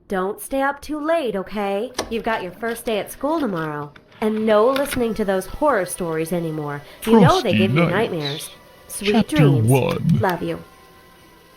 Don't stay up too late, okay? You've got your first day at school tomorrow. And no listening to those horror stories anymore. You know they give you nightmares. Sweet Chapter dreams. 1. Love you.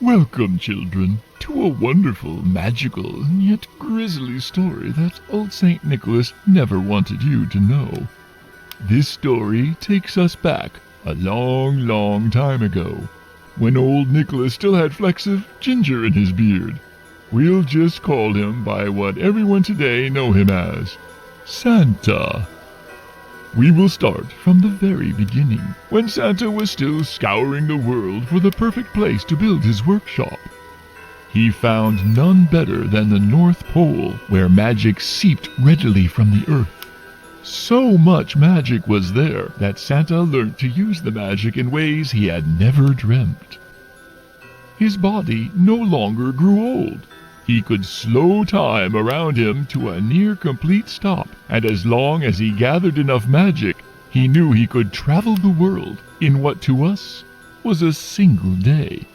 Welcome, children, to a wonderful, magical, and yet grisly story that old St. Nicholas never wanted you to know. This story takes us back a long, long time ago, when old Nicholas still had flecks of ginger in his beard. We'll just call him by what everyone today know him as, Santa. We will start from the very beginning, when Santa was still scouring the world for the perfect place to build his workshop. He found none better than the North Pole, where magic seeped readily from the earth. So much magic was there that Santa learnt to use the magic in ways he had never dreamt. His body no longer grew old. He could slow time around him to a near-complete stop, and as long as he gathered enough magic, he knew he could travel the world in what to us was a single day.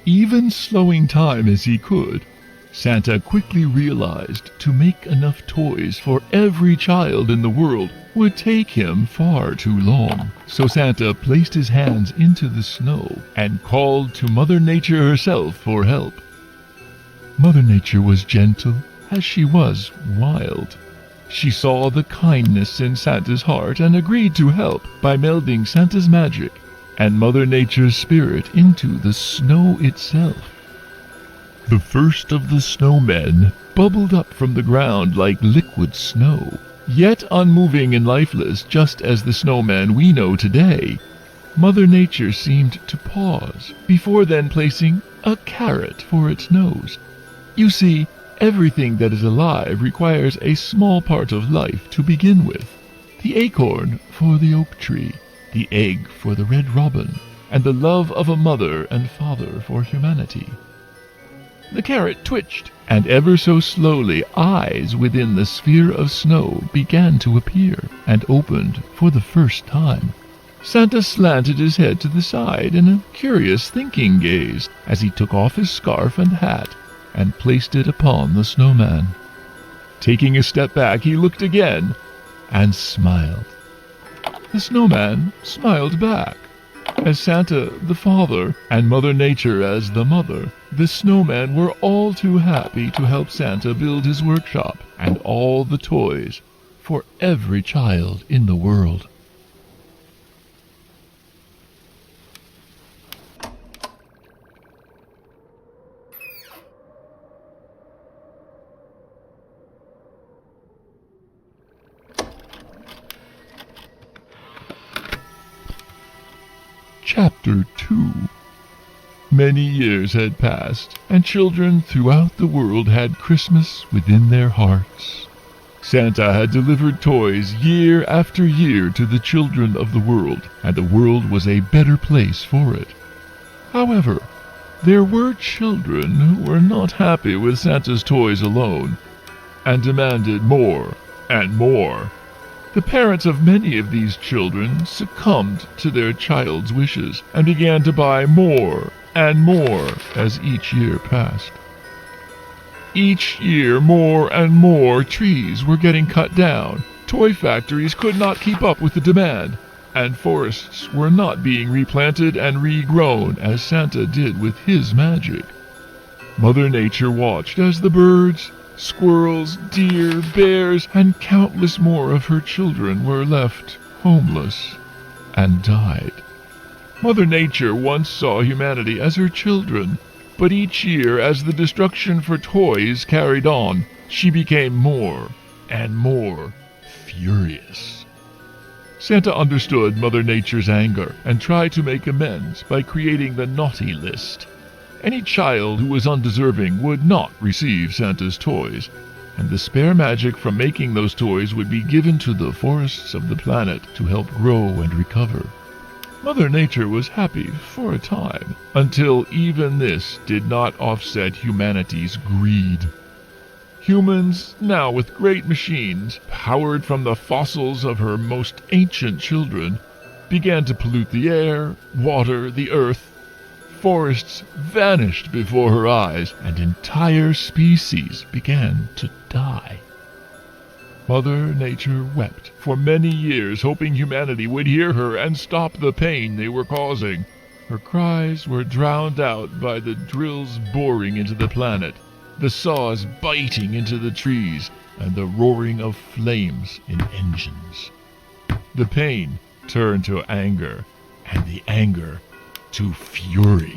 Even slowing time as he could, Santa quickly realized to make enough toys for every child in the world would take him far too long. So Santa placed his hands into the snow and called to Mother Nature herself for help. Mother Nature was gentle as she was wild. She saw the kindness in Santa's heart and agreed to help by melding Santa's magic and Mother Nature's spirit into the snow itself. The first of the snowmen bubbled up from the ground like liquid snow, yet unmoving and lifeless just as the snowman we know today. Mother Nature seemed to pause before then placing a carrot for its nose. You see, everything that is alive requires a small part of life to begin with. The acorn for the oak tree, the egg for the red robin, and the love of a mother and father for humanity. The carrot twitched, and ever so slowly eyes within the sphere of snow began to appear, and opened for the first time. Santa slanted his head to the side in a curious thinking gaze as he took off his scarf and hat and placed it upon the snowman. Taking a step back, he looked again and smiled. The snowman smiled back. As Santa the father and Mother Nature as the mother, the snowmen were all too happy to help Santa build his workshop and all the toys for every child in the world. Chapter 2. Many years had passed, and children throughout the world had Christmas within their hearts. Santa had delivered toys year after year to the children of the world, and the world was a better place for it. However, there were children who were not happy with Santa's toys alone, and demanded more and more. The parents of many of these children succumbed to their child's wishes and began to buy more and more as each year passed. Each year more and more trees were getting cut down, toy factories could not keep up with the demand, and forests were not being replanted and regrown as Santa did with his magic. Mother Nature watched as the birds, squirrels, deer, bears, and countless more of her children were left homeless and died. Mother Nature once saw humanity as her children, but each year as the destruction for toys carried on, she became more and more furious. Santa understood Mother Nature's anger and tried to make amends by creating the naughty list. Any child who was undeserving would not receive Santa's toys, and the spare magic from making those toys would be given to the forests of the planet to help grow and recover. Mother Nature was happy for a time, until even this did not offset humanity's greed. Humans, now with great machines, powered from the fossils of her most ancient children, began to pollute the air, water, the earth, forests vanished before her eyes, and entire species began to die. Mother Nature wept for many years, hoping humanity would hear her and stop the pain they were causing. Her cries were drowned out by the drills boring into the planet, the saws biting into the trees, and the roaring of flames in engines. The pain turned to anger, and the anger to fury.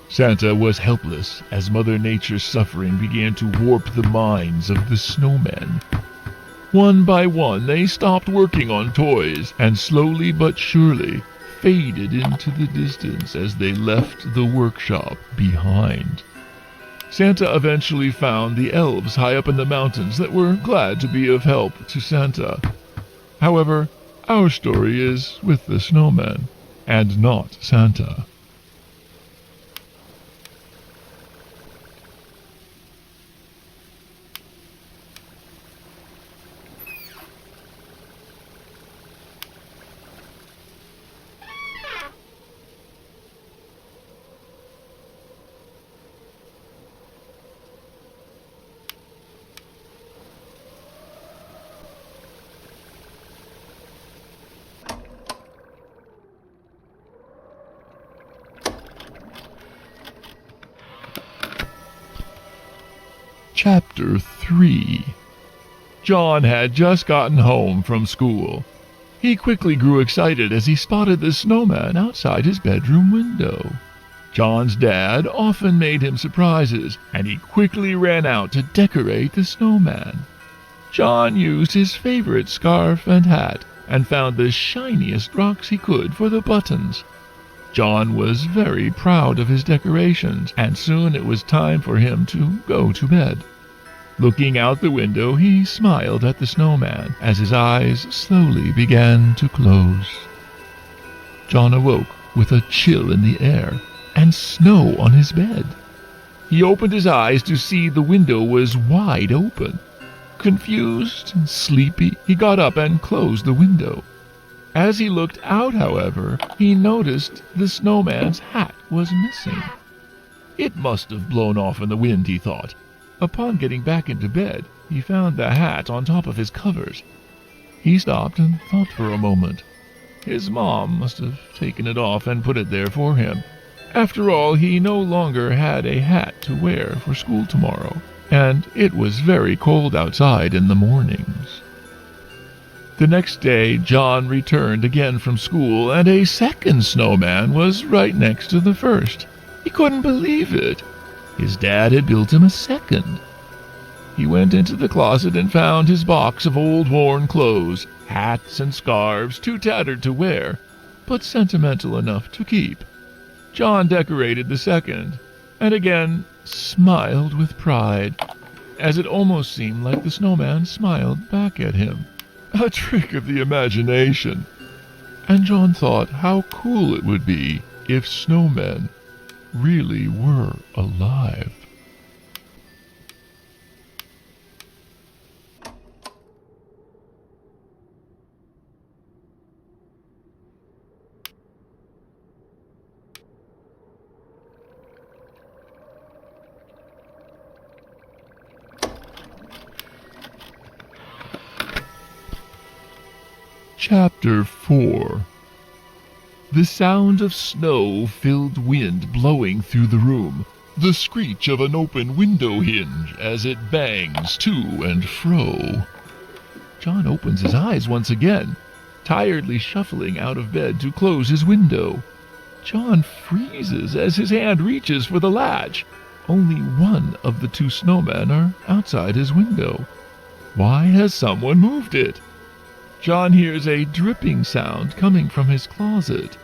Santa was helpless as Mother Nature's suffering began to warp the minds of the snowmen. One by one, they stopped working on toys and slowly but surely faded into the distance as they left the workshop behind. Santa eventually found the elves high up in the mountains that were glad to be of help to Santa. However, our story is with the snowmen and not Santa. Chapter 3. John had just gotten home from school. He quickly grew excited as he spotted the snowman outside his bedroom window. John's dad often made him surprises, and he quickly ran out to decorate the snowman. John used his favorite scarf and hat and found the shiniest rocks he could for the buttons. John was very proud of his decorations, and soon it was time for him to go to bed. Looking out the window, he smiled at the snowman as his eyes slowly began to close. John awoke with a chill in the air and snow on his bed. He opened his eyes to see the window was wide open. Confused and sleepy, he got up and closed the window. As he looked out, however, he noticed the snowman's hat was missing. It must have blown off in the wind, he thought. Upon getting back into bed, he found the hat on top of his covers. He stopped and thought for a moment. His mom must have taken it off and put it there for him. After all, he no longer had a hat to wear for school tomorrow, and it was very cold outside in the mornings. The next day, John returned again from school, and a second snowman was right next to the first. He couldn't believe it. His dad had built him a second. He went into the closet and found his box of old worn clothes, hats and scarves, too tattered to wear, but sentimental enough to keep. John decorated the second, and again smiled with pride, as it almost seemed like the snowman smiled back at him. A trick of the imagination. And John thought how cool it would be if snowmen really were alive. Chapter 4. The sound of snow-filled wind blowing through the room, the screech of an open window hinge as it bangs to and fro. John opens his eyes once again, tiredly shuffling out of bed to close his window. John freezes as his hand reaches for the latch. Only one of the two snowmen are outside his window. Why has someone moved it? John hears a dripping sound coming from his closet.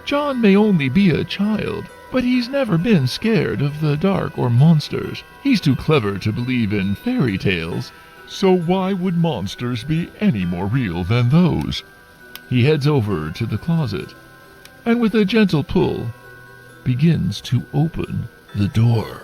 John may only be a child, but he's never been scared of the dark or monsters. He's too clever to believe in fairy tales, so why would monsters be any more real than those? He heads over to the closet, and with a gentle pull, begins to open the door.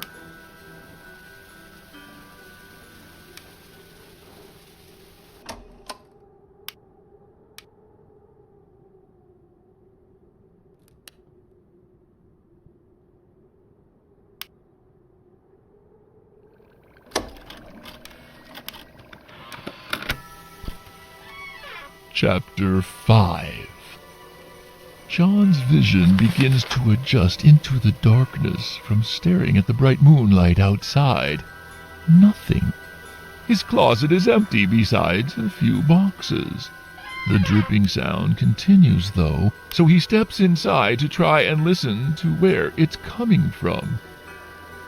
Chapter 5. John's vision begins to adjust into the darkness from staring at the bright moonlight outside. Nothing. His closet is empty besides a few boxes. The dripping sound continues, though, so he steps inside to try and listen to where it's coming from.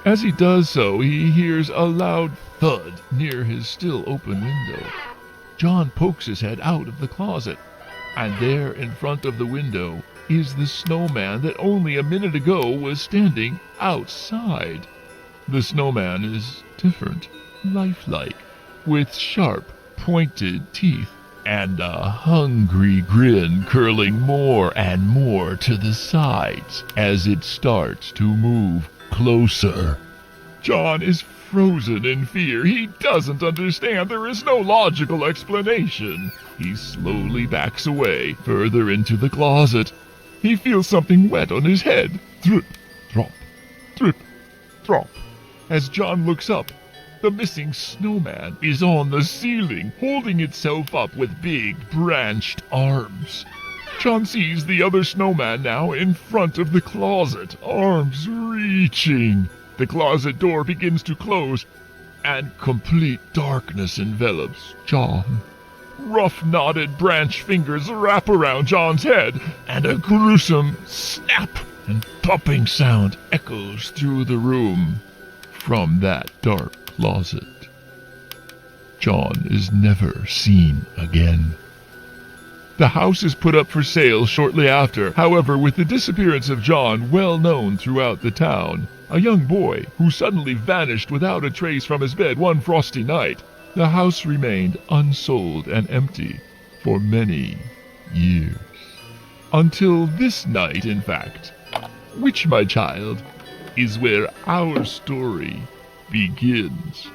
As he does so, he hears a loud thud near his still open window. John pokes his head out of the closet, and there in front of the window is the snowman that only a minute ago was standing outside. The snowman is different, lifelike, with sharp, pointed teeth, and a hungry grin curling more and more to the sides as it starts to move closer. John is frozen in fear. He doesn't understand. There is no logical explanation. He slowly backs away, further into the closet. He feels something wet on his head. Drip, drop, drip, drop. As John looks up, the missing snowman is on the ceiling, holding itself up with big, branched arms. John sees the other snowman now in front of the closet, arms reaching. The closet door begins to close, and complete darkness envelops John. Rough, knotted branch fingers wrap around John's head, and a gruesome snap and popping sound echoes through the room from that dark closet. John is never seen again. The house is put up for sale shortly after. However, with the disappearance of John well known throughout the town, a young boy who suddenly vanished without a trace from his bed one frosty night, the house remained unsold and empty for many years. Until this night, in fact, which, my child, is where our story begins.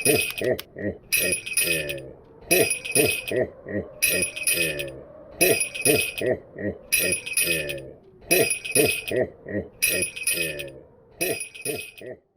ho, ho.